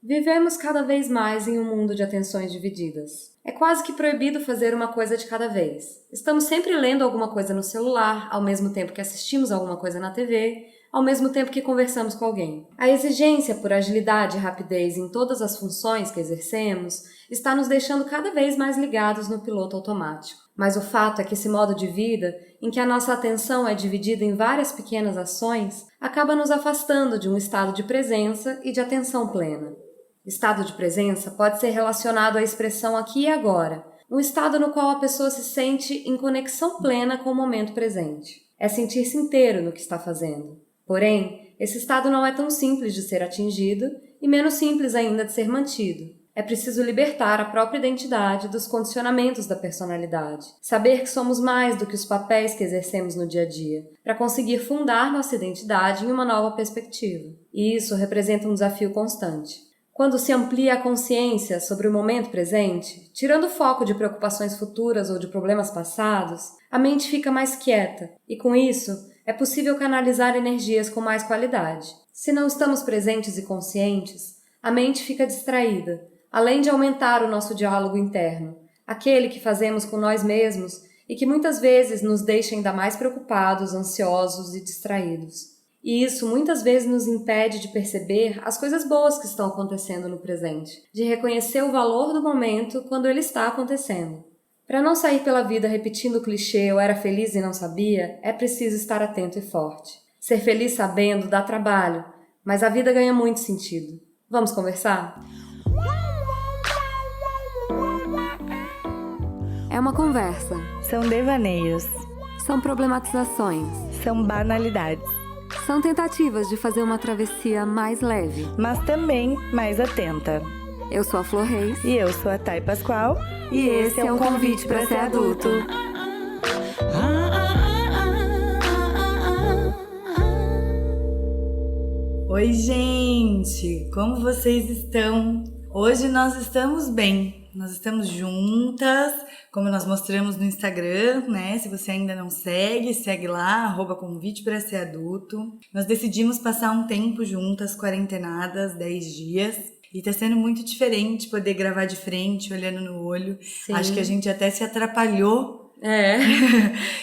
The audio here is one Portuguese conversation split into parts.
Vivemos cada vez mais em um mundo de atenções divididas. É quase que proibido fazer uma coisa de cada vez. Estamos sempre lendo alguma coisa no celular, ao mesmo tempo que assistimos alguma coisa na TV, ao mesmo tempo que conversamos com alguém. A exigência por agilidade e rapidez em todas as funções que exercemos está nos deixando cada vez mais ligados no piloto automático. Mas o fato é que esse modo de vida, em que a nossa atenção é dividida em várias pequenas ações, acaba nos afastando de um estado de presença e de atenção plena. Estado de presença pode ser relacionado à expressão aqui e agora, um estado no qual a pessoa se sente em conexão plena com o momento presente. É sentir-se inteiro no que está fazendo. Porém, esse estado não é tão simples de ser atingido e menos simples ainda de ser mantido. É preciso libertar a própria identidade dos condicionamentos da personalidade. Saber que somos mais do que os papéis que exercemos no dia a dia, para conseguir fundar nossa identidade em uma nova perspectiva. E isso representa um desafio constante. Quando se amplia a consciência sobre o momento presente, tirando o foco de preocupações futuras ou de problemas passados, a mente fica mais quieta e, com isso, é possível canalizar energias com mais qualidade. Se não estamos presentes e conscientes, a mente fica distraída, além de aumentar o nosso diálogo interno, aquele que fazemos com nós mesmos e que muitas vezes nos deixa ainda mais preocupados, ansiosos e distraídos. E isso muitas vezes nos impede de perceber as coisas boas que estão acontecendo no presente, de reconhecer o valor do momento quando ele está acontecendo. Para não sair pela vida repetindo o clichê "eu era feliz e não sabia", é preciso estar atento e forte. Ser feliz sabendo dá trabalho, mas a vida ganha muito sentido. Vamos conversar? É uma conversa. São devaneios. São problematizações. São banalidades. São tentativas de fazer uma travessia mais leve, mas também mais atenta. Eu sou a Flor Reis. E eu sou a Thay Pascoal. E esse é um convite para ser adulto. Oi, gente! Como vocês estão? Hoje nós estamos bem. Nós estamos juntas, como nós mostramos no Instagram, né? Se você ainda não segue, segue lá, @convite para ser adulto. Nós decidimos passar um tempo juntas, quarentenadas, 10 dias. E tá sendo muito diferente poder gravar de frente, olhando no olho. Sim. Acho que a gente até se atrapalhou.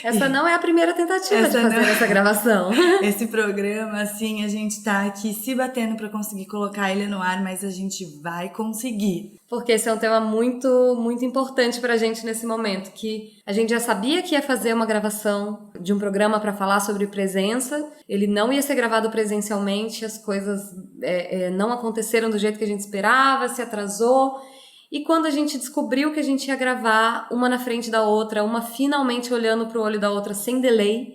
Essa não é a primeira tentativa de fazer essa gravação. Esse programa, assim, a gente tá aqui se batendo pra conseguir colocar ele no ar, mas a gente vai conseguir. Porque esse é um tema muito, muito importante pra gente nesse momento, que a gente já sabia que ia fazer uma gravação de um programa pra falar sobre presença, ele não ia ser gravado presencialmente, as coisas não aconteceram do jeito que a gente esperava, se atrasou. E quando a gente descobriu que a gente ia gravar uma na frente da outra, uma finalmente olhando pro olho da outra sem delay,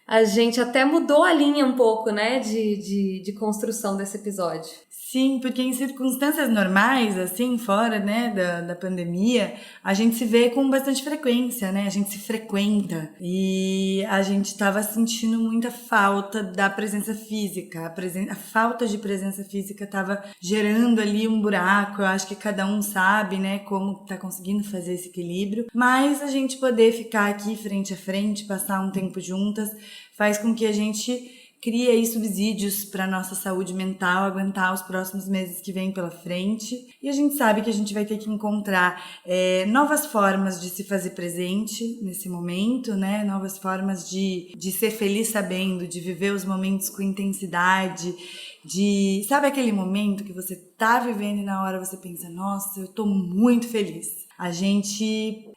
a gente até mudou a linha um pouco, né, de construção desse episódio. Sim, porque em circunstâncias normais, assim, fora, né, da pandemia, a gente se vê com bastante frequência, né? A gente se frequenta. E a gente tava sentindo muita falta da presença física. A falta de presença física tava gerando ali um buraco. Eu acho que cada um sabe, né, como tá conseguindo fazer esse equilíbrio. Mas a gente poder ficar aqui frente a frente, passar um tempo juntas, faz com que a gente cria aí subsídios para nossa saúde mental, aguentar os próximos meses que vêm pela frente. E a gente sabe que a gente vai ter que encontrar novas formas de se fazer presente nesse momento, né? Novas formas de ser feliz sabendo, de viver os momentos com intensidade, sabe aquele momento que você tá vivendo e na hora você pensa, nossa, eu tô muito feliz. A gente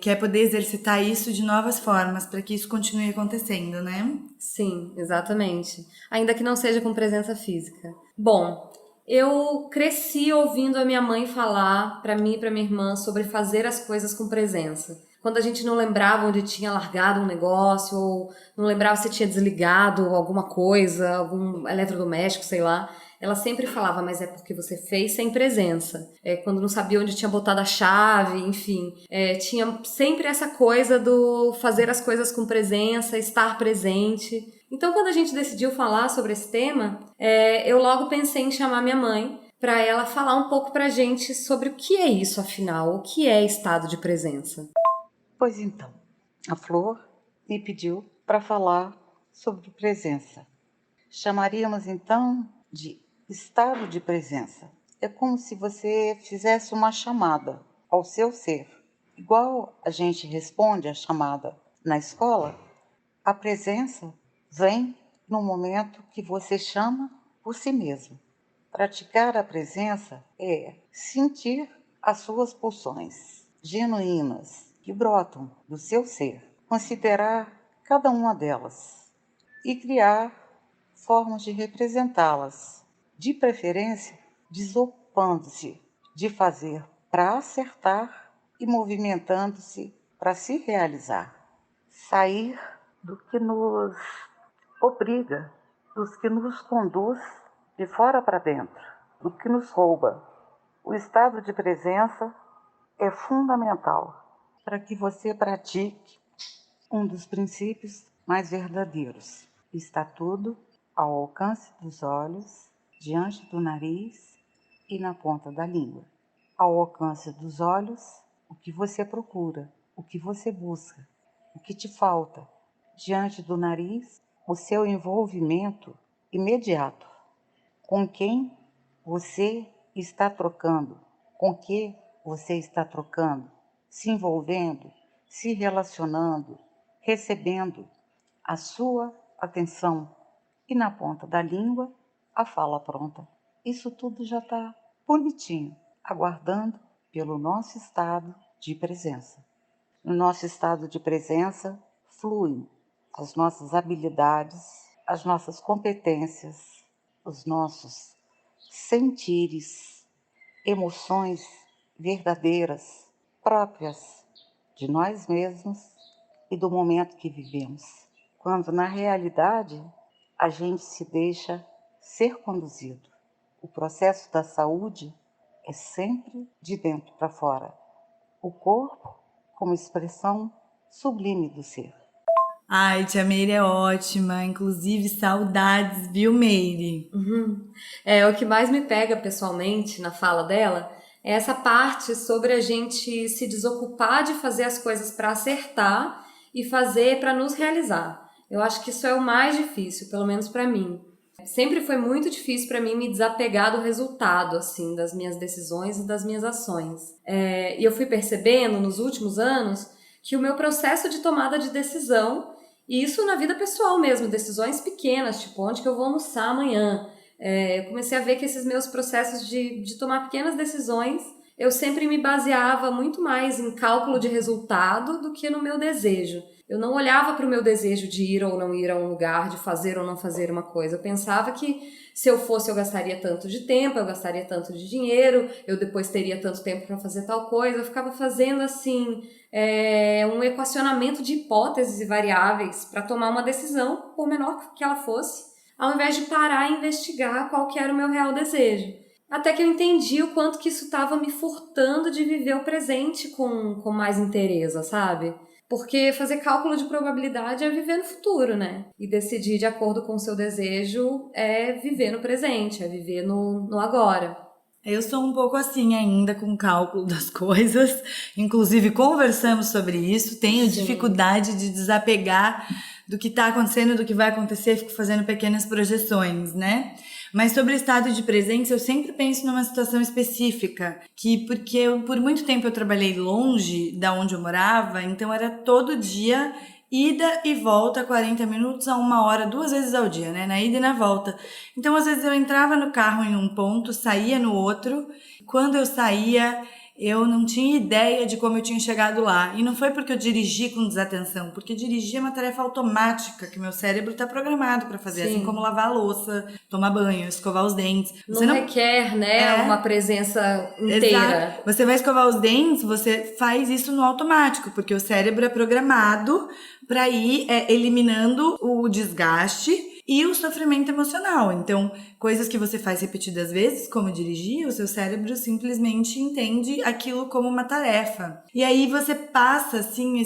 quer poder exercitar isso de novas formas para que isso continue acontecendo, né? Sim, exatamente. Ainda que não seja com presença física. Bom, eu cresci ouvindo a minha mãe falar para mim e para minha irmã sobre fazer as coisas com presença. Quando a gente não lembrava onde tinha largado um negócio, ou não lembrava se tinha desligado alguma coisa, algum eletrodoméstico, sei lá, ela sempre falava, mas é porque você fez sem presença. Quando não sabia onde tinha botado a chave, enfim. Tinha sempre essa coisa do fazer as coisas com presença, estar presente. Então, quando a gente decidiu falar sobre esse tema, eu logo pensei em chamar minha mãe para ela falar um pouco pra gente sobre o que é isso, afinal, o que é estado de presença. Pois então, a Flor me pediu para falar sobre presença. Chamaríamos então de estado de presença. é como se você fizesse uma chamada ao seu ser. Igual a gente responde a chamada na escola, a presença vem no momento que você chama por si mesmo. Praticar a presença é sentir as suas pulsões genuínas que brotam do seu ser, considerar cada uma delas e criar formas de representá-las, de preferência desocupando-se de fazer para acertar e movimentando-se para se realizar. Sair do que nos obriga, dos que nos conduz de fora para dentro, do que nos rouba. O estado de presença é fundamental para que você pratique um dos princípios mais verdadeiros. Está tudo ao alcance dos olhos, diante do nariz e na ponta da língua. Ao alcance dos olhos, o que você procura, o que você busca, o que te falta. Diante do nariz, o seu envolvimento imediato. Com quem você está trocando, com que você está trocando, se envolvendo, se relacionando, recebendo a sua atenção. E na ponta da língua, a fala pronta. Isso tudo já está bonitinho, aguardando pelo nosso estado de presença. No nosso estado de presença, fluem as nossas habilidades, as nossas competências, os nossos sentires, emoções verdadeiras, próprias de nós mesmos e do momento que vivemos. Quando, na realidade, a gente se deixa ser conduzido. O processo da saúde é sempre de dentro para fora. O corpo como expressão sublime do ser. Ai, tia Meire é ótima. Inclusive, saudades, viu, Meire? O que mais me pega pessoalmente na fala dela é essa parte sobre a gente se desocupar de fazer as coisas para acertar e fazer para nos realizar. Eu acho que isso é o mais difícil, pelo menos para mim. Sempre foi muito difícil para mim me desapegar do resultado, assim, das minhas decisões e das minhas ações. E eu fui percebendo nos últimos anos que o meu processo de tomada de decisão, e isso na vida pessoal mesmo, decisões pequenas, tipo onde que eu vou almoçar amanhã. Eu comecei a ver que esses meus processos de tomar pequenas decisões, eu sempre me baseava muito mais em cálculo de resultado do que no meu desejo. Eu não olhava para o meu desejo de ir ou não ir a um lugar, de fazer ou não fazer uma coisa. Eu pensava que se eu fosse eu gastaria tanto de tempo, eu gastaria tanto de dinheiro, eu depois teria tanto tempo para fazer tal coisa. Eu ficava fazendo assim um equacionamento de hipóteses e variáveis para tomar uma decisão, por menor que ela fosse, ao invés de parar e investigar qual que era o meu real desejo. Até que eu entendi o quanto que isso estava me furtando de viver o presente com mais inteireza, sabe? Porque fazer cálculo de probabilidade é viver no futuro, né? E decidir de acordo com o seu desejo é viver no presente, é viver no agora. Eu sou um pouco assim ainda com o cálculo das coisas. Inclusive, conversamos sobre isso. Tenho dificuldade de desapegar do que está acontecendo, do que vai acontecer. Fico fazendo pequenas projeções, né? Mas sobre o estado de presença, eu sempre penso numa situação específica, porque por muito tempo eu trabalhei longe da onde eu morava, então era todo dia ida e volta, 40 minutos a 1 hora, 2 vezes ao dia, né? Na ida e na volta. Então, às vezes eu entrava no carro em um ponto, saía no outro. Quando eu saía, eu não tinha ideia de como eu tinha chegado lá. E não foi porque eu dirigi com desatenção, porque dirigir é uma tarefa automática que meu cérebro está programado para fazer, assim como lavar a louça, tomar banho, escovar os dentes. Você não requer, né, uma presença inteira. Exato. Você vai escovar os dentes, você faz isso no automático, porque o cérebro é programado para ir eliminando o desgaste e o sofrimento emocional. Então, coisas que você faz repetidas vezes, como dirigir, o seu cérebro simplesmente entende aquilo como uma tarefa. E aí você passa, assim,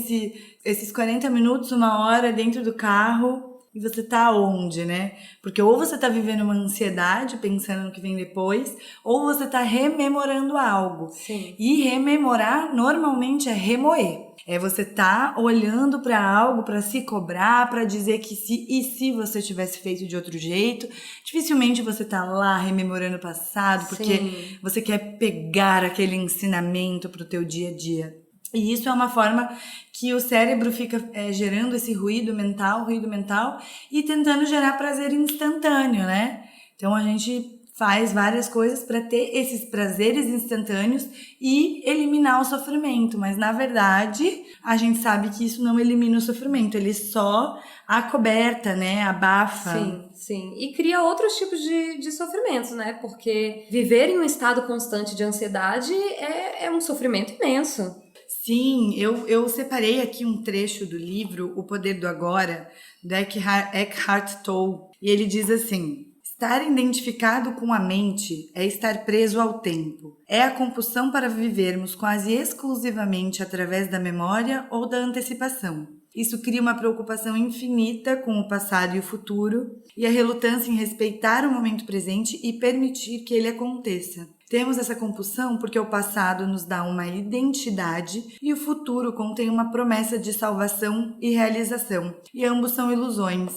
esses 40 minutos, 1 hora dentro do carro, e você tá onde, né? Porque ou você tá vivendo uma ansiedade, pensando no que vem depois, ou você tá rememorando algo. Sim. E rememorar normalmente é remoer. É você tá olhando para algo, para se cobrar, para dizer que se você tivesse feito de outro jeito. Dificilmente você tá lá rememorando o passado, porque Sim. você quer pegar aquele ensinamento pro teu dia a dia. E isso é uma forma que o cérebro fica gerando esse ruído mental, e tentando gerar prazer instantâneo, né? Então a gente faz várias coisas para ter esses prazeres instantâneos e eliminar o sofrimento, mas na verdade a gente sabe que isso não elimina o sofrimento, ele só acoberta, né? Abafa. Sim, sim. E cria outros tipos de sofrimentos, né? Porque viver em um estado constante de ansiedade é um sofrimento imenso. Sim, eu separei aqui um trecho do livro O Poder do Agora, do Eckhart Tolle, e ele diz assim: estar identificado com a mente é estar preso ao tempo. É a compulsão para vivermos quase exclusivamente através da memória ou da antecipação. Isso cria uma preocupação infinita com o passado e o futuro, e a relutância em respeitar o momento presente e permitir que ele aconteça. Temos essa compulsão porque o passado nos dá uma identidade e o futuro contém uma promessa de salvação e realização, e ambos são ilusões.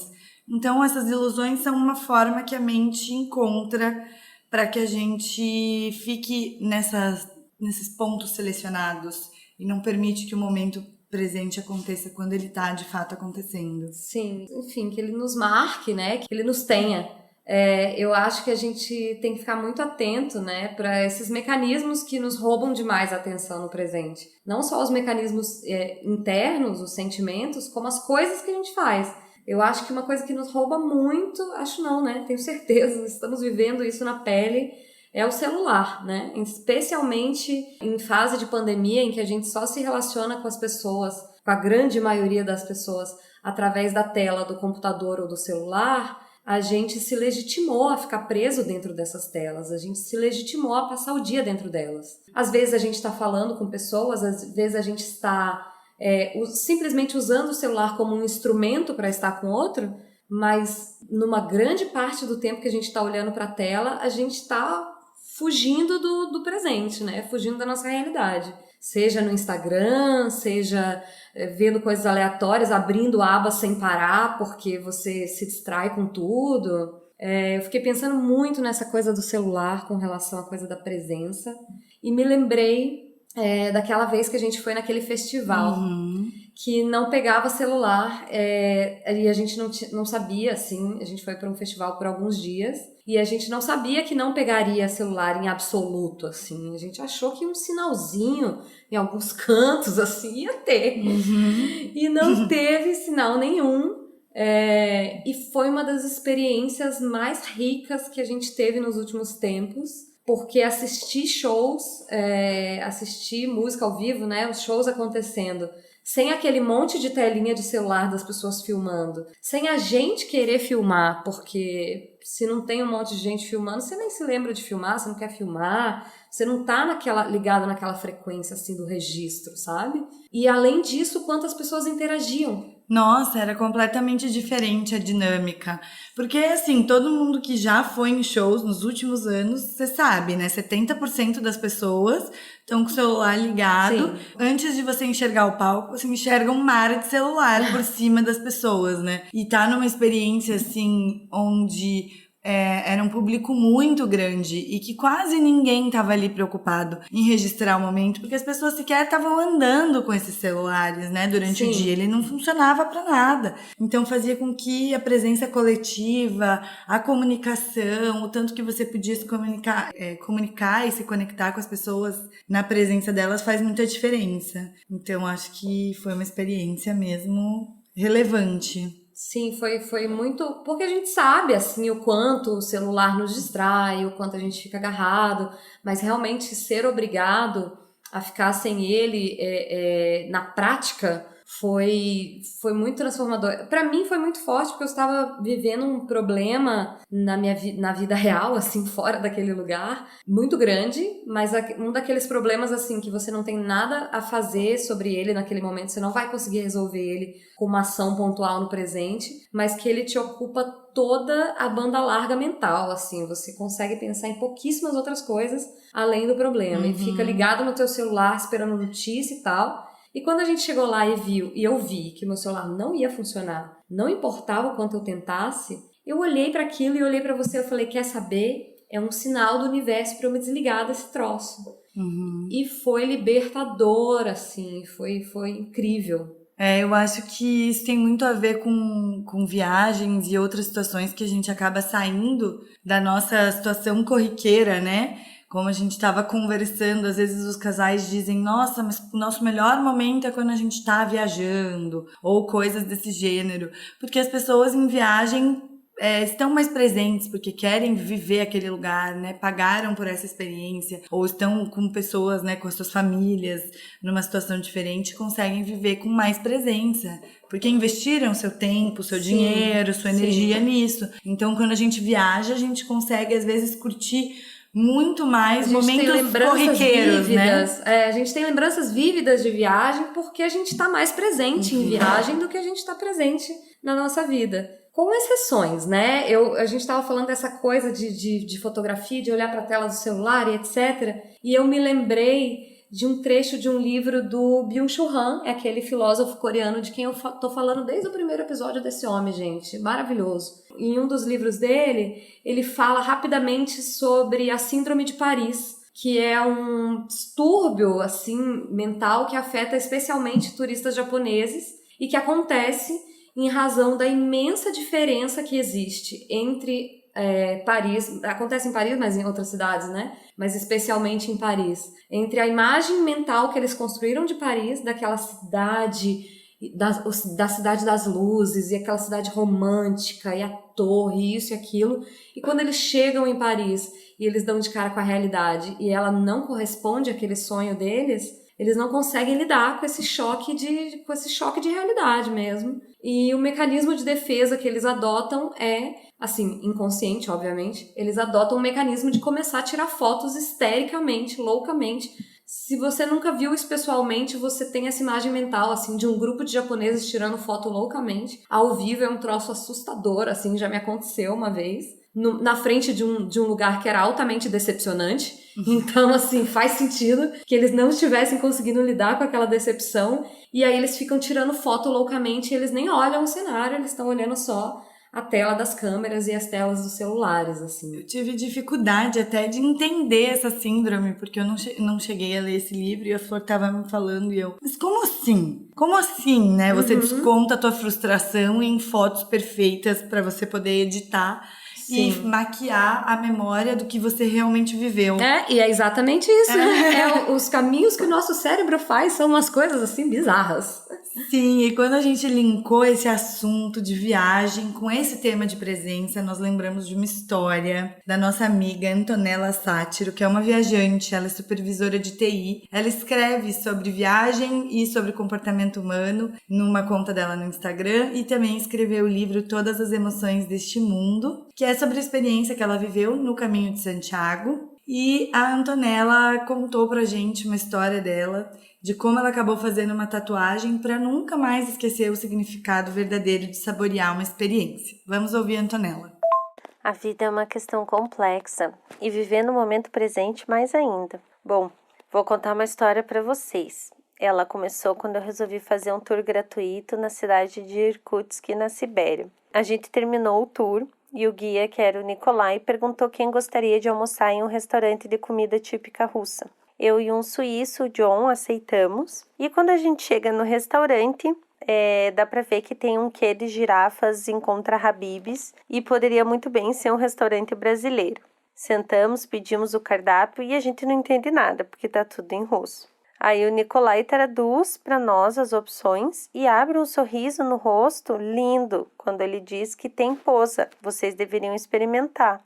Então, essas ilusões são uma forma que a mente encontra para que a gente fique nesses pontos selecionados e não permite que o momento presente aconteça quando ele está de fato acontecendo. Sim, enfim, que ele nos marque, né? Que ele nos tenha. Eu acho que a gente tem que ficar muito atento, né, para esses mecanismos que nos roubam demais a atenção no presente. Não só os mecanismos internos, os sentimentos, como as coisas que a gente faz. Eu acho que uma coisa que nos rouba muito, acho não, né? Tenho certeza, estamos vivendo isso na pele, é o celular, né? Especialmente em fase de pandemia, em que a gente só se relaciona com as pessoas, com a grande maioria das pessoas, através da tela do computador ou do celular, a gente se legitimou a ficar preso dentro dessas telas, a gente se legitimou a passar o dia dentro delas. Às vezes a gente está falando com pessoas, às vezes a gente está simplesmente usando o celular como um instrumento para estar com outro, mas numa grande parte do tempo que a gente está olhando para a tela, a gente está fugindo do presente, né? Fugindo da nossa realidade. Seja no Instagram, seja vendo coisas aleatórias, abrindo abas sem parar, porque você se distrai com tudo. Eu fiquei pensando muito nessa coisa do celular com relação à coisa da presença. E me lembrei daquela vez que a gente foi naquele festival, que não pegava celular, e a gente não sabia, assim, a gente foi para um festival por alguns dias, e a gente não sabia que não pegaria celular em absoluto, assim, a gente achou que um sinalzinho em alguns cantos, assim, ia ter, e não teve sinal nenhum, e foi uma das experiências mais ricas que a gente teve nos últimos tempos, porque assistir shows, assistir música ao vivo, né, os shows acontecendo, sem aquele monte de telinha de celular das pessoas filmando, sem a gente querer filmar, porque se não tem um monte de gente filmando, você nem se lembra de filmar, você não quer filmar, você não tá ligado naquela frequência assim do registro, sabe? E além disso, quantas pessoas interagiam. Nossa, era completamente diferente a dinâmica. Porque, assim, todo mundo que já foi em shows nos últimos anos, você sabe, né? 70% das pessoas estão com o celular ligado. Sim. Antes de você enxergar o palco, você enxerga um mar de celular por cima das pessoas, né? E tá numa experiência, assim, onde era um público muito grande e que quase ninguém estava ali preocupado em registrar o momento, porque as pessoas sequer estavam andando com esses celulares, né, durante o dia. Ele não funcionava para nada. Então fazia com que a presença coletiva, a comunicação, o tanto que você podia se comunicar e se conectar com as pessoas na presença delas faz muita diferença. Então acho que foi uma experiência mesmo relevante. Sim, foi muito... Porque a gente sabe, assim, o quanto o celular nos distrai, o quanto a gente fica agarrado, mas realmente ser obrigado a ficar sem ele na prática Foi muito transformador. Pra mim foi muito forte, porque eu estava vivendo um problema na vida real, assim, fora daquele lugar, muito grande, mas um daqueles problemas, assim, que você não tem nada a fazer sobre ele naquele momento, você não vai conseguir resolver ele com uma ação pontual no presente, mas que ele te ocupa toda a banda larga mental, assim, você consegue pensar em pouquíssimas outras coisas além do problema, e fica ligado no teu celular esperando notícia e tal. E quando a gente chegou lá e eu vi que meu celular não ia funcionar, não importava o quanto eu tentasse, eu olhei para aquilo e olhei para você e falei, quer saber? É um sinal do universo para eu me desligar desse troço. E foi libertador, assim, foi incrível. Eu acho que isso tem muito a ver com viagens e outras situações que a gente acaba saindo da nossa situação corriqueira, né? Como a gente estava conversando, às vezes os casais dizem, nossa, mas o nosso melhor momento é quando a gente está viajando, ou coisas desse gênero. Porque as pessoas em viagem estão mais presentes, porque querem viver aquele lugar, né? Pagaram por essa experiência, ou estão com pessoas, né, com as suas famílias, numa situação diferente, conseguem viver com mais presença. Porque investiram seu tempo, seu dinheiro, sua energia nisso. Então, quando a gente viaja, a gente consegue, às vezes, curtir muito mais momentos corriqueiros, vívidas, né? A gente tem lembranças vívidas de viagem porque a gente está mais presente em viagem do que a gente está presente na nossa vida. Com exceções, né? A gente estava falando dessa coisa de fotografia, de olhar para a tela do celular e etc. E eu me lembrei de um trecho de um livro do Byung-Chul Han, é aquele filósofo coreano de quem eu tô falando desde o primeiro episódio desse homem, gente. Maravilhoso. Em um dos livros dele, ele fala rapidamente sobre a Síndrome de Paris, que é um distúrbio, assim, mental que afeta especialmente turistas japoneses e que acontece em razão da imensa diferença que existe entre Paris, acontece em Paris, mas em outras cidades, né? Mas especialmente em Paris, entre a imagem mental que eles construíram de Paris, daquela cidade, da cidade das luzes, e aquela cidade romântica, e a torre, isso e aquilo, e quando eles chegam em Paris e eles dão de cara com a realidade, e ela não corresponde àquele sonho deles, eles não conseguem lidar com esse choque de realidade mesmo. E o mecanismo de defesa que eles adotam é, assim, inconsciente, obviamente, eles adotam um mecanismo de começar a tirar fotos histericamente, loucamente. Se você nunca viu isso pessoalmente, você tem essa imagem mental, assim, de um grupo de japoneses tirando foto loucamente. Ao vivo é um troço assustador, assim, já me aconteceu uma vez. Na frente de um lugar que era altamente decepcionante. Então, assim, faz sentido que eles não estivessem conseguindo lidar com aquela decepção. E aí eles ficam tirando foto loucamente e eles nem olham o cenário, eles estão olhando só a tela das câmeras e as telas dos celulares, assim. Eu tive dificuldade até de entender essa síndrome, porque eu não cheguei a ler esse livro e a Flor tava me falando e eu... Mas como assim? Como assim, né? Você desconta a tua frustração em fotos perfeitas para você poder editar e maquiar a memória do que você realmente viveu. E é exatamente isso, né? Os caminhos que o nosso cérebro faz são umas coisas, assim, bizarras. Sim, e quando a gente linkou esse assunto de viagem com esse tema de presença, nós lembramos de uma história da nossa amiga Antonella Sátiro, que é uma viajante, ela é supervisora de TI. Ela escreve sobre viagem e sobre comportamento humano numa conta dela no Instagram e também escreveu o livro Todas as Emoções deste Mundo, que é sobre a experiência que ela viveu no Caminho de Santiago. E a Antonella contou pra gente uma história dela, de como ela acabou fazendo uma tatuagem para nunca mais esquecer o significado verdadeiro de saborear uma experiência. Vamos ouvir a Antonella. A vida é uma questão complexa e viver no momento presente mais ainda. Bom, vou contar uma história para vocês. Ela começou quando eu resolvi fazer um tour gratuito na cidade de Irkutsk, na Sibéria. A gente terminou o tour e o guia, que era o Nikolai, perguntou quem gostaria de almoçar em um restaurante de comida típica russa. Eu e um suíço, o John, aceitamos. E quando a gente chega no restaurante, dá pra ver que tem um quê de girafas em Contra Habib's e poderia muito bem ser um restaurante brasileiro. Sentamos, pedimos o cardápio e a gente não entende nada, porque tá tudo em russo. Aí o Nikolai traduz para nós as opções e abre um sorriso no rosto lindo quando ele diz que tem poza, vocês deveriam experimentar.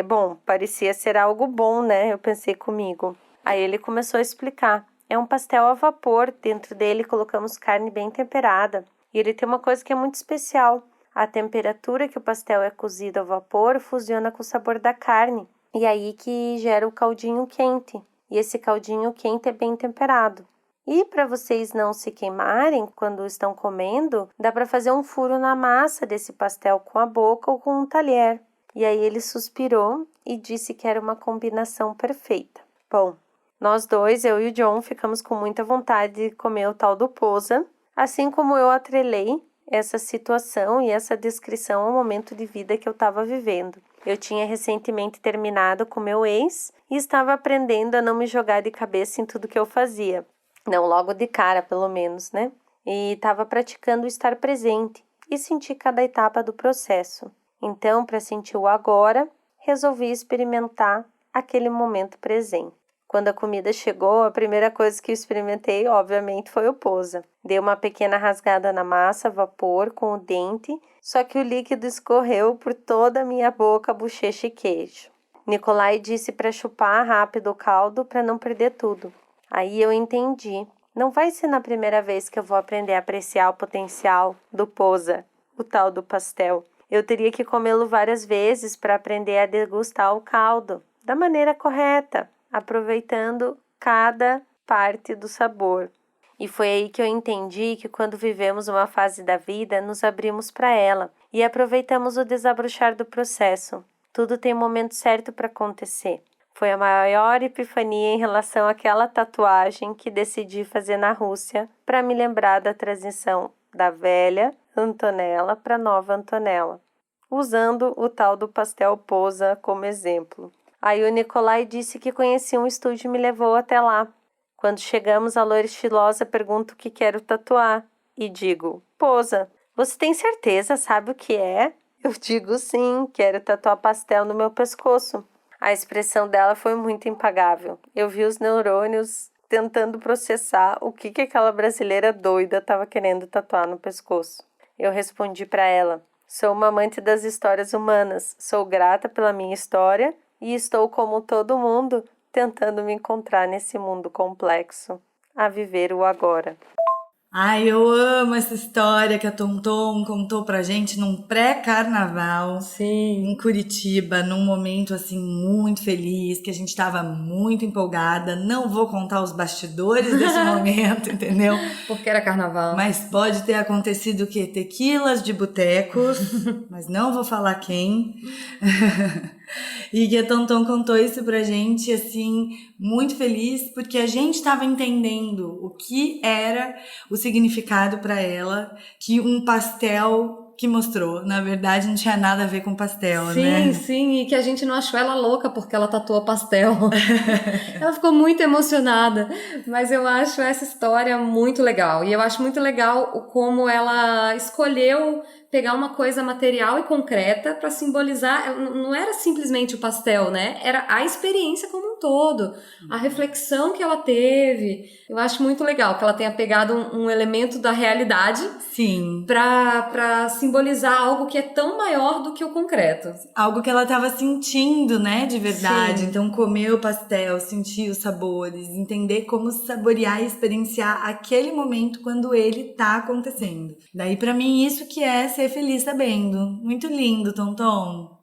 Bom, parecia ser algo bom, né? Eu pensei comigo. Aí ele começou a explicar é um pastel a vapor. Dentro dele colocamos carne bem temperada. E ele tem uma coisa que é muito especial. A temperatura que o pastel é cozido a vapor fusiona com o sabor da carne. E aí que gera o caldinho quente. E esse caldinho quente é bem temperado. E para vocês não se queimarem quando estão comendo, dá para fazer um furo na massa desse pastel com a boca ou com um talher. E aí ele suspirou e disse que era uma combinação perfeita. Bom, nós dois, eu e o John, ficamos com muita vontade de comer o tal do posa, assim como eu atrelei essa situação e essa descrição ao momento de vida que eu estava vivendo. Eu tinha recentemente terminado com meu ex e estava aprendendo a não me jogar de cabeça em tudo que eu fazia. Não logo de cara, pelo menos, né? E estava praticando estar presente e sentir cada etapa do processo. Então, para sentir o agora, resolvi experimentar aquele momento presente. Quando a comida chegou, a primeira coisa que eu experimentei, obviamente, foi o posa. Dei uma pequena rasgada na massa a vapor com o dente, só que o líquido escorreu por toda a minha boca, bochecha e queijo. Nicolai disse para chupar rápido o caldo para não perder tudo. Aí eu entendi. Não vai ser na primeira vez que eu vou aprender a apreciar o potencial do posa, o tal do pastel. Eu teria que comê-lo várias vezes para aprender a degustar o caldo da maneira correta, aproveitando cada parte do sabor. E foi aí que eu entendi que quando vivemos uma fase da vida, nos abrimos para ela e aproveitamos o desabrochar do processo. Tudo tem um momento certo para acontecer. Foi a maior epifania em relação àquela tatuagem que decidi fazer na Rússia para me lembrar da transição da velha Antonella para a nova Antonella, usando o tal do pastel posa como exemplo. Aí o Nicolai disse que conhecia um estúdio e me levou até lá. Quando chegamos, a loira estilosa pergunta o que quero tatuar e digo, posa. Você tem certeza, sabe o que é? Eu digo sim, quero tatuar pastel no meu pescoço. A expressão dela foi muito impagável. Eu vi os neurônios tentando processar o que aquela brasileira doida estava querendo tatuar no pescoço. Eu respondi para ela, sou uma amante das histórias humanas, sou grata pela minha história e estou, como todo mundo, tentando me encontrar nesse mundo complexo, a viver o agora. Ai, eu amo essa história que a Tonton contou pra gente num pré-carnaval. Sim. Em Curitiba, num momento assim muito feliz, que a gente tava muito empolgada. Não vou contar os bastidores desse momento, entendeu? Porque era carnaval. Mas pode ter acontecido o quê? Tequilas de botecos, mas não vou falar quem. E que a Tonton contou isso pra gente, assim, muito feliz, porque a gente tava entendendo o que era o significado pra ela, que um pastel que mostrou, na verdade não tinha nada a ver com pastel, sim, né? Sim, e que a gente não achou ela louca porque ela tatuou pastel. Ela ficou muito emocionada, mas eu acho essa história muito legal. E eu acho muito legal como ela escolheu pegar uma coisa material e concreta para simbolizar, não era simplesmente o pastel, né? Era a experiência como um todo, a reflexão que ela teve. Eu acho muito legal que ela tenha pegado um elemento da realidade, sim, para simbolizar algo que é tão maior do que o concreto. Algo que ela estava sentindo, né, de verdade. Sim. Então, comer o pastel, sentir os sabores, entender como saborear e experienciar aquele momento quando ele tá acontecendo. Daí, pra mim, isso que é ser feliz sabendo. Muito lindo, Tonton.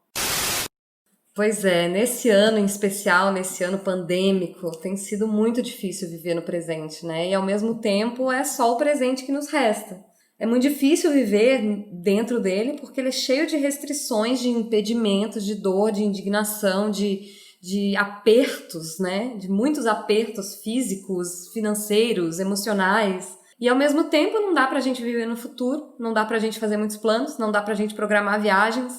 Pois é, nesse ano em especial, nesse ano pandêmico, tem sido muito difícil viver no presente, né? E ao mesmo tempo é só o presente que nos resta. É muito difícil viver dentro dele porque ele é cheio de restrições, de impedimentos, de dor, de indignação, de apertos, né? De muitos apertos físicos, financeiros, emocionais. E ao mesmo tempo não dá pra gente viver no futuro, não dá pra gente fazer muitos planos, não dá pra gente programar viagens.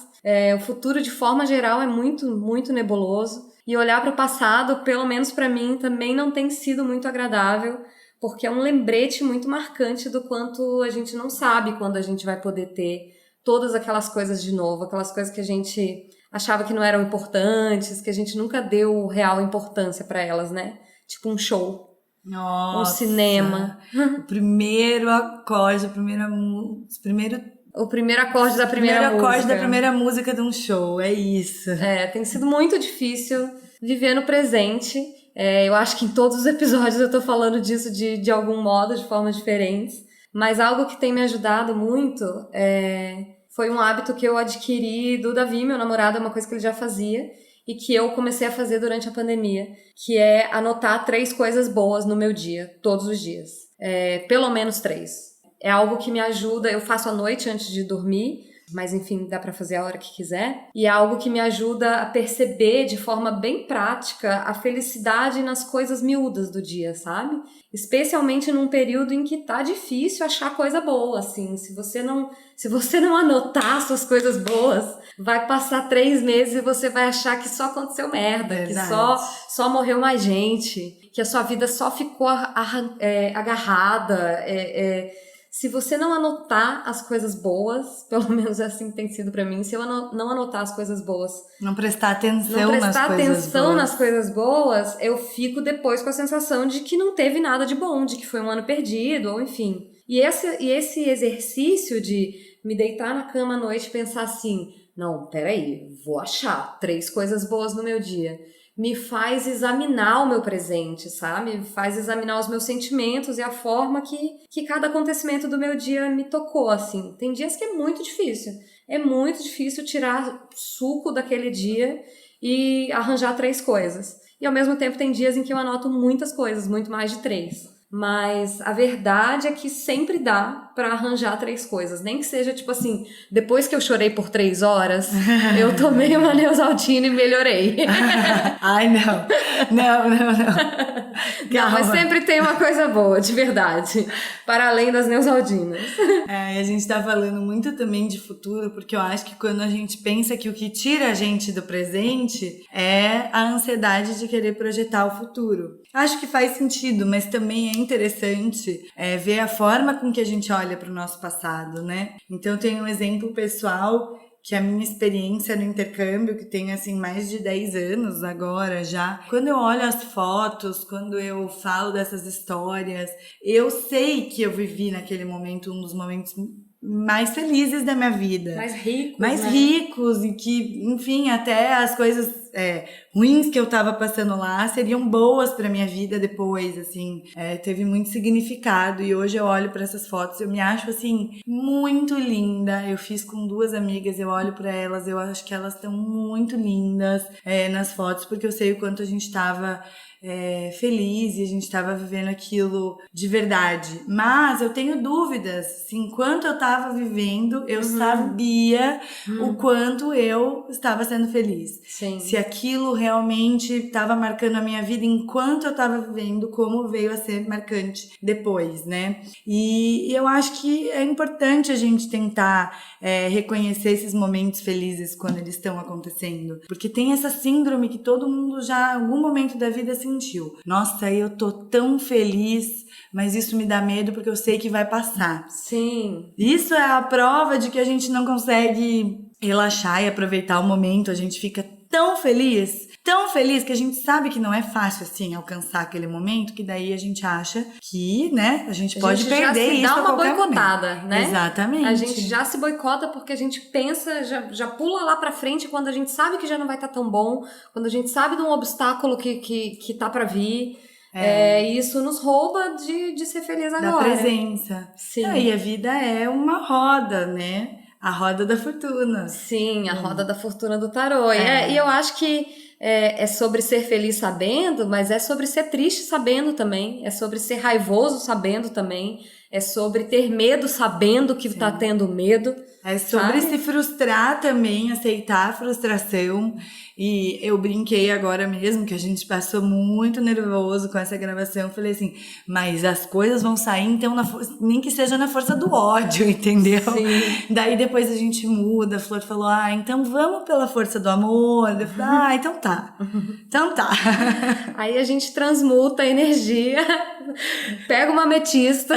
O futuro de forma geral é muito, muito nebuloso. E olhar para o passado, pelo menos para mim, também não tem sido muito agradável, porque é um lembrete muito marcante do quanto a gente não sabe quando a gente vai poder ter todas aquelas coisas de novo, aquelas coisas que a gente achava que não eram importantes, que a gente nunca deu real importância para elas, né? Tipo um show. Nossa, um cinema. O primeiro acorde, o primeiro acorde da primeira música de um show, é isso. Tem sido muito difícil viver no presente Eu acho que em todos os episódios eu tô falando disso de algum modo, de formas diferentes. Mas algo que tem me ajudado muito foi um hábito que eu adquiri do Davi, meu namorado, é uma coisa que ele já fazia e que eu comecei a fazer durante a pandemia, que é anotar 3 coisas boas no meu dia, todos os dias. Pelo menos 3. É algo que me ajuda, eu faço à noite antes de dormir, mas enfim, dá pra fazer a hora que quiser. E é algo que me ajuda a perceber de forma bem prática a felicidade nas coisas miúdas do dia, sabe? Especialmente num período em que tá difícil achar coisa boa, assim. Se você não anotar suas coisas boas, vai passar 3 meses e você vai achar que só aconteceu merda, Verdade. que só morreu mais gente, que a sua vida só ficou agarrada. Se você não anotar as coisas boas, pelo menos é assim que tem sido pra mim, se eu não anotar as coisas boas, Não prestar atenção não prestar nas coisas atenção boas. nas coisas boas, eu fico depois com a sensação de que não teve nada de bom, de que foi um ano perdido, ou enfim. E esse exercício de me deitar na cama à noite e pensar assim, não, peraí, vou achar 3 coisas boas no meu dia, me faz examinar o meu presente, sabe? Me faz examinar os meus sentimentos e a forma que cada acontecimento do meu dia me tocou, assim. Tem dias que é muito difícil. É muito difícil tirar suco daquele dia e arranjar 3 coisas. E ao mesmo tempo tem dias em que eu anoto muitas coisas, muito mais de 3. Mas a verdade é que sempre dá pra arranjar 3 coisas. Nem que seja, tipo assim, depois que eu chorei por 3 horas, eu tomei uma Neosaldina e melhorei. Ai, não. Não. Não, mas Calma. sempre tem uma coisa boa, de verdade. Para além das Neosaldinas. E a gente tá falando muito também de futuro, porque eu acho que quando a gente pensa que o que tira a gente do presente é a ansiedade de querer projetar o futuro. Acho que faz sentido, mas também é interessante ver a forma com que a gente olha para o nosso passado, né? Então eu tenho um exemplo pessoal, que a minha experiência no intercâmbio, que tem assim mais de 10 anos agora já, quando eu olho as fotos, quando eu falo dessas histórias, eu sei que eu vivi naquele momento um dos momentos mais felizes da minha vida. Mais ricos, Mais né? ricos, e que, enfim, até as coisas ruins que eu tava passando lá seriam boas pra minha vida depois, assim. Teve muito significado, e hoje eu olho pra essas fotos, eu me acho, assim, muito linda. Eu fiz com 2 amigas, eu olho pra elas, eu acho que elas estão muito lindas nas fotos, porque eu sei o quanto a gente tava feliz e a gente estava vivendo aquilo de verdade. Mas eu tenho dúvidas se enquanto eu estava vivendo, eu sabia o quanto eu estava sendo feliz. Sim. Se aquilo realmente estava marcando a minha vida enquanto eu estava vivendo, como veio a ser marcante depois, né? E eu acho que é importante a gente tentar reconhecer esses momentos felizes quando eles estão acontecendo. Porque tem essa síndrome que todo mundo já, em algum momento da vida, sentiu. Nossa, eu tô tão feliz, mas isso me dá medo porque eu sei que vai passar. Sim. Isso é a prova de que a gente não consegue relaxar e aproveitar o momento. A gente fica tão feliz que a gente sabe que não é fácil assim alcançar aquele momento, que daí a gente acha que, né, a gente pode perder isso a dá uma qualquer boicotada, momento. né? Exatamente. A gente já se boicota porque a gente pensa, já pula lá pra frente quando a gente sabe que já não vai estar tão bom, quando a gente sabe de um obstáculo que tá pra vir. E isso nos rouba de ser feliz agora. Da presença. Sim. E a vida é uma roda, né? A roda da fortuna. Sim, a roda da fortuna do tarô. E eu acho que é sobre ser feliz sabendo, mas é sobre ser triste sabendo também. É sobre ser raivoso sabendo também. É sobre ter medo sabendo que tá tendo medo. É sobre sabe? se frustrar também, aceitar a frustração. E eu brinquei agora mesmo, que a gente passou muito nervoso com essa gravação. Falei assim, mas as coisas vão sair, então, nem que seja na força do ódio, entendeu? Sim. Daí depois a gente muda, a Flor falou, então vamos pela força do amor. Eu falei, então tá. Então tá. Aí a gente transmuta a energia, pega uma ametista.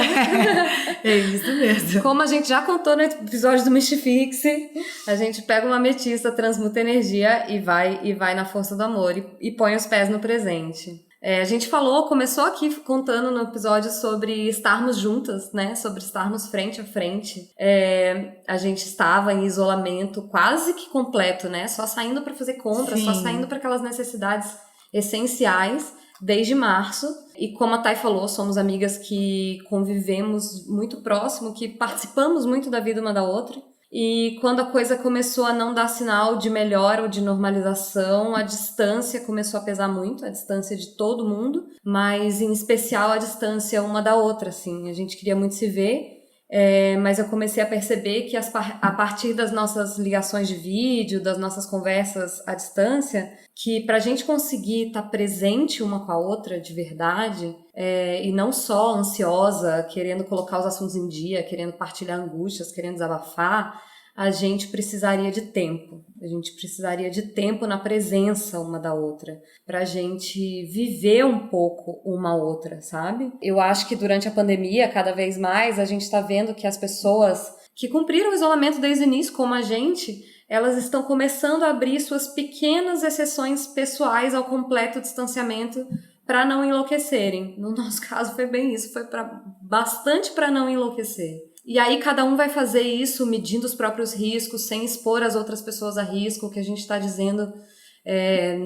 É isso mesmo. Como a gente já contou no episódio do Mystifixe, a gente pega uma ametista, transmuta energia e vai na força do amor e põe os pés no presente. A gente começou aqui contando no episódio sobre estarmos juntas, né? Sobre estarmos frente a frente. A gente estava em isolamento quase que completo, né? Só saindo para fazer compras, Sim. só saindo para aquelas necessidades essenciais. desde março. E como a Thay falou, somos amigas que convivemos muito próximo, que participamos muito da vida uma da outra. E quando a coisa começou a não dar sinal de melhora ou de normalização, a distância começou a pesar muito, a distância de todo mundo, mas em especial a distância uma da outra, assim. A gente queria muito se ver, mas eu comecei a perceber que a partir das nossas ligações de vídeo, das nossas conversas à distância, que pra gente conseguir estar presente uma com a outra de verdade, e não só ansiosa, querendo colocar os assuntos em dia, querendo partilhar angústias, querendo desabafar, a gente precisaria de tempo. A gente precisaria de tempo na presença uma da outra, pra gente viver um pouco uma outra, sabe? Eu acho que durante a pandemia, cada vez mais, a gente tá vendo que as pessoas que cumpriram o isolamento desde o início, como a gente, elas estão começando a abrir suas pequenas exceções pessoais ao completo distanciamento para não enlouquecerem. No nosso caso foi bem isso, foi bastante para não enlouquecer. E aí cada um vai fazer isso medindo os próprios riscos, sem expor as outras pessoas a risco. O que a gente está dizendo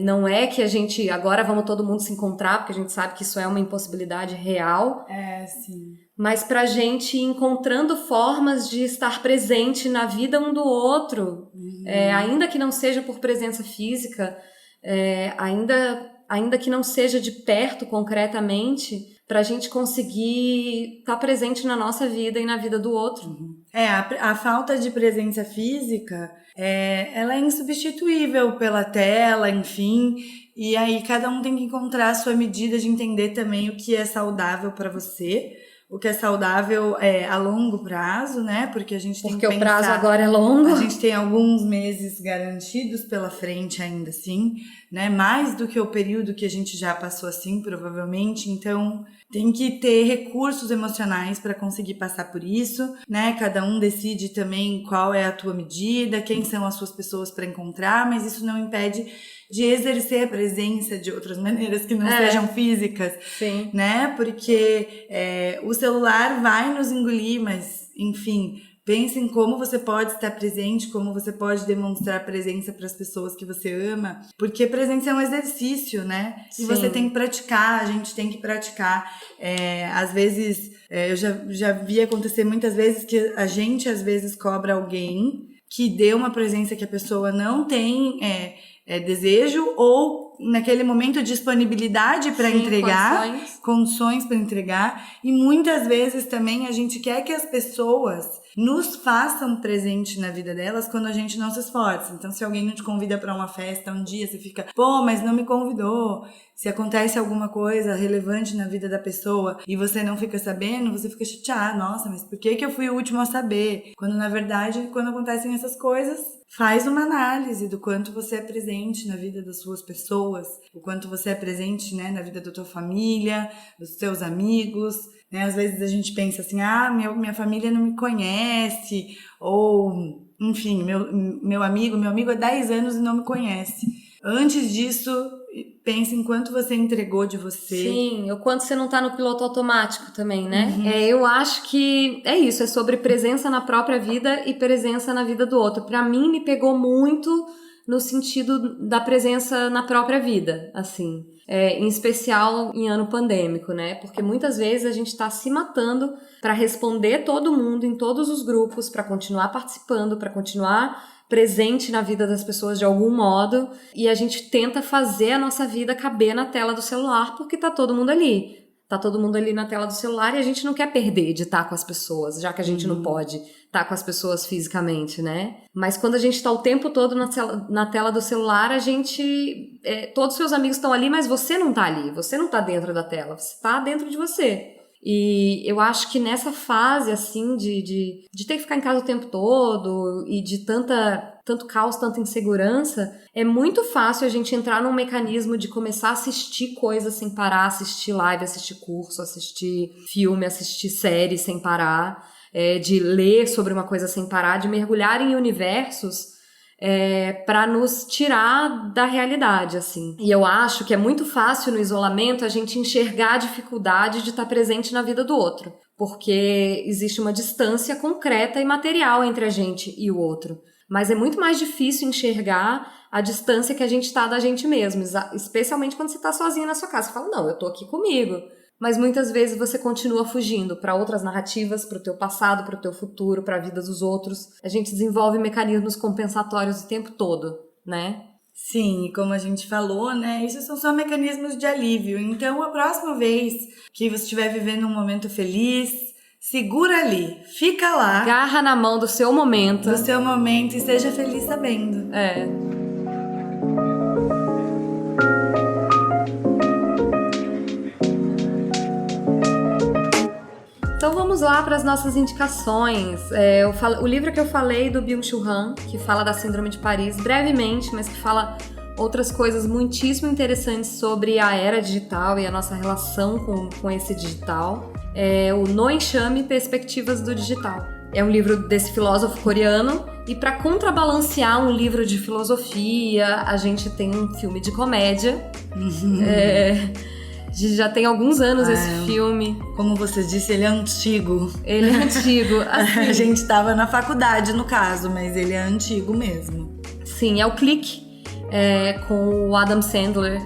não é que a gente agora vamos todo mundo se encontrar, porque a gente sabe que isso é uma impossibilidade real. Sim. Mas pra gente ir encontrando formas de estar presente na vida um do outro, ainda que não seja por presença física, ainda que não seja de perto concretamente, pra gente conseguir estar presente na nossa vida e na vida do outro. A falta de presença física, ela é insubstituível pela tela, enfim, e aí cada um tem que encontrar a sua medida de entender também o que é saudável pra você, o que é saudável a longo prazo, né? Porque a gente tem que pensar... Porque o prazo agora é longo. A gente tem alguns meses garantidos pela frente ainda assim, né? Mais do que o período que a gente já passou assim, provavelmente. Então, tem que ter recursos emocionais para conseguir passar por isso, né? Cada um decide também qual é a tua medida, quem são as suas pessoas para encontrar, mas isso não impede de exercer a presença de outras maneiras que não sejam físicas, Sim. né? Porque o celular vai nos engolir, mas, enfim, pense em como você pode estar presente, como você pode demonstrar presença para as pessoas que você ama, porque presença é um exercício, né? Sim. E você tem que praticar, a gente tem que praticar. Às vezes, eu já vi acontecer muitas vezes que a gente, às vezes, cobra alguém que dê uma presença que a pessoa não tem desejo ou naquele momento disponibilidade para entregar, condições para entregar, e muitas vezes também a gente quer que as pessoas nos façam presente na vida delas quando a gente não se esforça. Então, se alguém não te convida para uma festa um dia, você fica, mas não me convidou. Se acontece alguma coisa relevante na vida da pessoa e você não fica sabendo, você fica chateado. Nossa, mas por que eu fui o último a saber? Quando, na verdade, quando acontecem essas coisas, faz uma análise do quanto você é presente na vida das suas pessoas, o quanto você é presente, né, na vida da tua família, dos teus amigos, né? Às vezes a gente pensa assim, minha família não me conhece, ou, enfim, meu amigo há 10 anos e não me conhece. Antes disso, pense em quanto você entregou de você. Sim, o quanto você não tá no piloto automático também, né? Eu acho que é isso, é sobre presença na própria vida e presença na vida do outro. Pra mim, me pegou muito no sentido da presença na própria vida, assim. Em especial em ano pandêmico, né? Porque muitas vezes a gente tá se matando pra responder todo mundo em todos os grupos, pra continuar participando, pra continuar presente na vida das pessoas de algum modo, e a gente tenta fazer a nossa vida caber na tela do celular porque tá todo mundo ali. Tá todo mundo ali na tela do celular e a gente não quer perder de estar com as pessoas, já que a gente não pode estar com as pessoas fisicamente, né? Mas quando a gente tá o tempo todo na tela do celular, a gente... todos os seus amigos estão ali, mas você não tá ali, você não tá dentro da tela, você tá dentro de você. E eu acho que nessa fase, assim, de ter que ficar em casa o tempo todo e de tanto caos, tanta insegurança, é muito fácil a gente entrar num mecanismo de começar a assistir coisas sem parar, assistir live, assistir curso, assistir filme, assistir série sem parar, de ler sobre uma coisa sem parar, de mergulhar em universos para nos tirar da realidade, assim. E eu acho que é muito fácil no isolamento a gente enxergar a dificuldade de estar presente na vida do outro, porque existe uma distância concreta e material entre a gente e o outro. mas é muito mais difícil enxergar a distância que a gente tá da gente mesmo, especialmente quando você tá sozinho na sua casa. Você fala, não, eu tô aqui comigo. Mas muitas vezes você continua fugindo para outras narrativas, para o teu passado, para o teu futuro, para a vida dos outros. A gente desenvolve mecanismos compensatórios o tempo todo, né? Sim, e como a gente falou, né, isso são só mecanismos de alívio. Então, a próxima vez que você estiver vivendo um momento feliz, segura ali, fica lá. Agarra na mão do seu momento. Do seu momento e seja feliz sabendo. Então vamos lá para as nossas indicações. O livro que eu falei do Byung-Chul Han, que fala da Síndrome de Paris, brevemente, mas que fala outras coisas muitíssimo interessantes sobre a era digital e a nossa relação com esse digital. É o No Enxame, Perspectivas do Digital. É um livro desse filósofo coreano e para contrabalancear um livro de filosofia, a gente tem um filme de comédia. Já tem alguns anos esse filme. Como você disse, ele é antigo. Ele é antigo. Assim. A gente estava na faculdade, no caso, mas ele é antigo mesmo. Sim, é o Clique, com o Adam Sandler.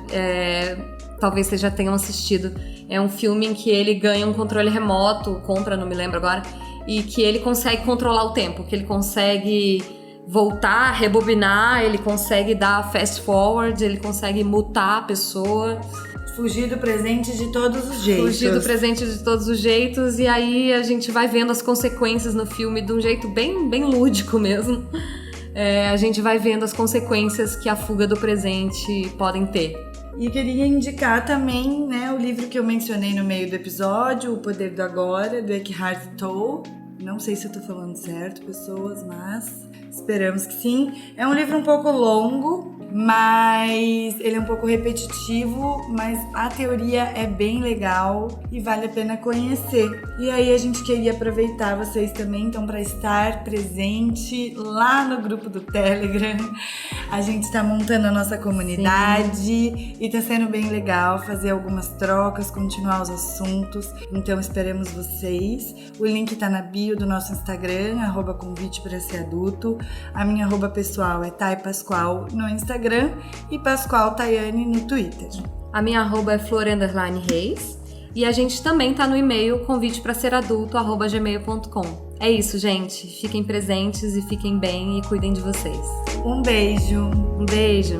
Talvez vocês já tenham assistido. É um filme em que ele ganha um controle remoto, compra, não me lembro agora, e que ele consegue controlar o tempo, que ele consegue voltar, rebobinar, ele consegue dar fast forward, ele consegue mutar a pessoa. Fugir do presente de todos os jeitos. Fugir do presente de todos os jeitos, e aí a gente vai vendo as consequências no filme de um jeito bem, bem lúdico mesmo. A gente vai vendo as consequências que a fuga do presente podem ter. E queria indicar também, né, o livro que eu mencionei no meio do episódio, O Poder do Agora, do Eckhart Tolle. Não sei se eu tô falando certo, pessoas, mas esperamos que sim. É um livro um pouco longo, mas ele é um pouco repetitivo, mas a teoria é bem legal e vale a pena conhecer. E aí a gente queria aproveitar vocês também, então, para estar presente lá no grupo do Telegram. A gente tá montando a nossa comunidade e tá sendo bem legal fazer algumas trocas, continuar os assuntos. Então esperamos vocês. O link tá na bio do nosso Instagram, @convite-para-ser-adulto. A minha @ pessoal é taipascoal no Instagram e Pascoal Tayane no Twitter. A minha @ é flor_reis e a gente também tá no e-mail convite-para-ser-adulto@gmail.com. É isso, gente. Fiquem presentes e fiquem bem e cuidem de vocês. Um beijo. Um beijo.